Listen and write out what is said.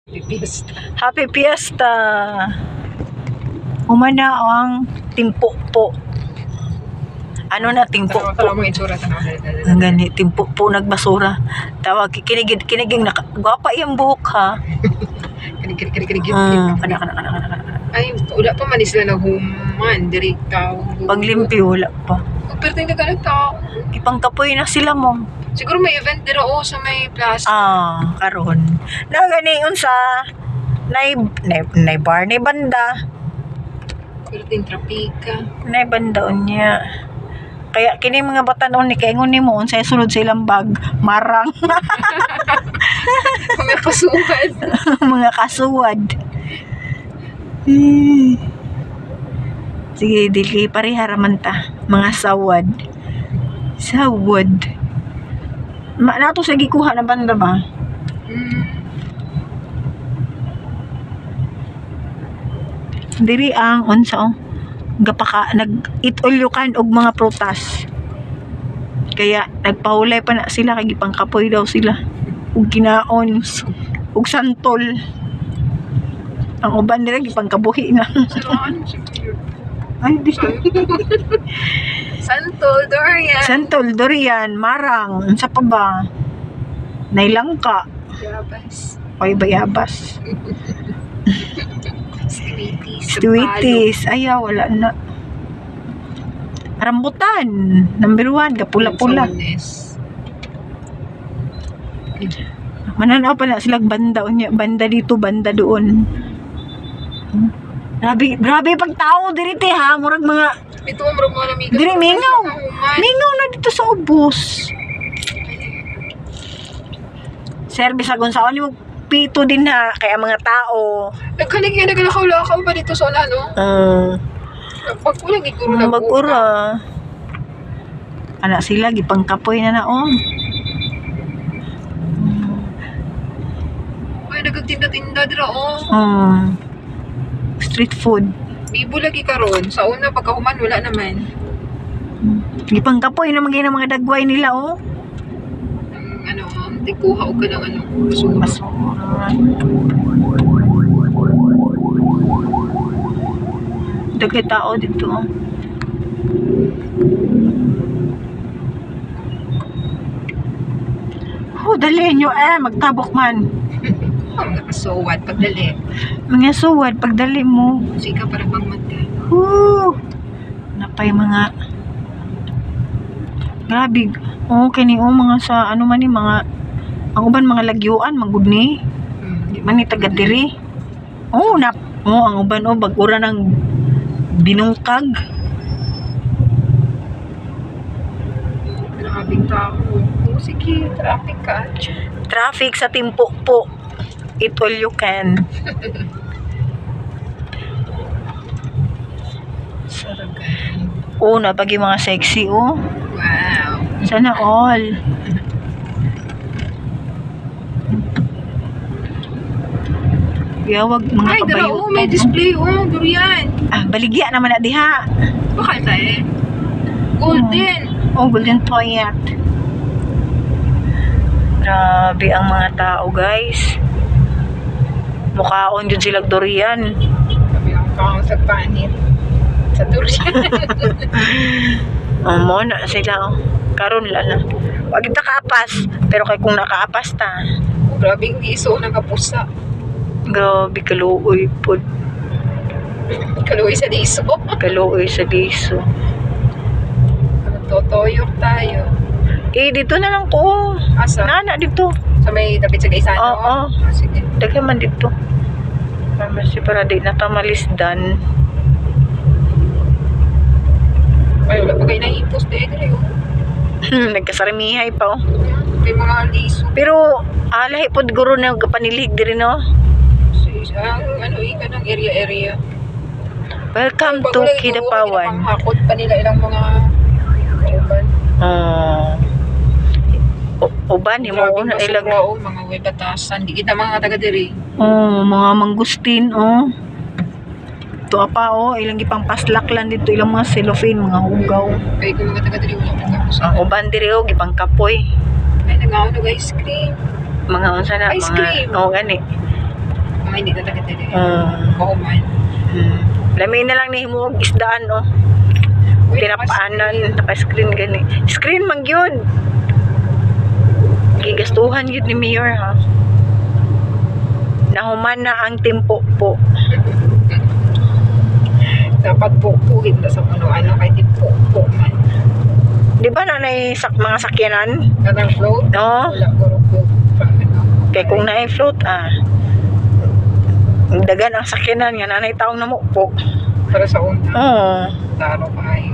Pipista. Happy Fiesta. Umana ang timpo po. Ano na timpo po? Tanaw mo itsura, tanaw. Ang gani, timpo po nagbasura. Tawag, kiniging gwapa yung buhok ha. Kinig. Kana. Ay, wala pa man sila naghuman. Direkta. Paglimpyo, wala pa. Pero tayo nagkanagtao. Ipangkapoy na sila mo. Siguro may event dito sa may plaza. Karon. Na gani unsa nay bar ni banda. Pero tayong trapika. Nay banda unya. Kaya kini mga batanon ni kaingon nimo unsay sulod sa ilang bag, marang. Mga kasuhan. Mga kasuwad. Sige, dili pareharaman ta. Mga sawad. Sawad. Nato sa gikuha na banda ba? Diri ang unsa gapaka nag-it-ulyukan og mga prutas. Kaya nagpahulay pa na sila kay gipangkapoy daw sila. Ug kinaon ug santol. Ang uban dira gipangkabuhi na. Saan? Siguro. Ay, di. Santol, Dorian. Santol, durian, marang, unsa pa ba? Nailangka, Yabas. oy bayabas. Sweeties. Ayaw, wala na. Rambutan, number 1, kapula-pula. Mananaw pala silang banda unya, banda dito, banda doon. Grabe pag tao diri te ha, murag mga Ito ang mga amiga. diri mingaw. Mingaw na dito sa ubos. Service agon sa mo pito din ha, kaya mga tao. Nagkalig yan, nagkalakaw-lakaw ba dito sa ano? Pagkulang iguro na Magura. Anak sila gipangkapoy na naon. Ay, nagagtinda-tinda dira, Street food. Bibo lagi karon. Sa una, pagkahuman, wala naman. Gipangkapoy na mga dagway nila Tikuha o ka ng basura. Dagay tao dito. Dali nyo magtabok man. Mga kasawad, pagdali. Mga suwad, pagdali mo. Sika para bang mata. Napay mga grabe. Kini mga sa ano man ni mga ang uban mga lagyuan manggudni. Di man ni taga diri. Ang uban bagura ng binungkag. Grabing tao. Sige, traffic ka. Traffic sa Timpo po. It all you can. Saragan. Napagi mga sexy Wow. Sana all. Yawag mga Ay, dara, kabayo. may display, durian. Baligya naman na diha. Baka tayo. Golden. Golden Toyat. Grabe ang mga tao, guys. Mukhaon dyan silang durian. Sabi ang kang sa panit. Sa durian. Na sila. Karon na. Wag kita kaapas. Pero kay kung nakaapas ta. Grabing iso nakapusa. Grabe kaluoy po. Kaluoy sa diso. Kaluoy sa diso. Totoyok tayo. Dito na lang ko. Asa? Nana dito. Sa may tapit sa Gaisano? Oo. Sige. Daghan man dito. Pharmacy para di na tamalisdan. Ay, wala pa kayo naipos dito. Nagkasaramihay pa May mga liso. Pero lahi po guro na panilig diri no. Ika ng area. Welcome to Kidapawan. Hakot pa nila ilang mga uban. Uban mo una ilag. Mga way batasan. Di kita mga taga diri. Mga mangustin Ito pa ilang gipang paslak lang dito ilang mga cellophane, mga hugaw. Kaya kung mga taga diri wala mga kapusa. Ang uban diri gipang kapoy. Ay, nag-aon ice cream. Mga unsa na Ice mga cream. gani. mga hindi na takit din. Mm. Kauman. Lami na lang ni himuog isdaan, oh. Tinapaanan, naka-screen gani. Screen man yun. Gigastuhan yun ni Mayor, ha. Nahuman na ang timpo po. Dapat po-puhit na sa ano kay tipo po man. Di ba na mga sakyanan? Kanang float? No? Wala ko float. Kaya kung na-float, dagan ang sakyanan nga nanay taong namupo. Para sa una. Oo. Taro kayo.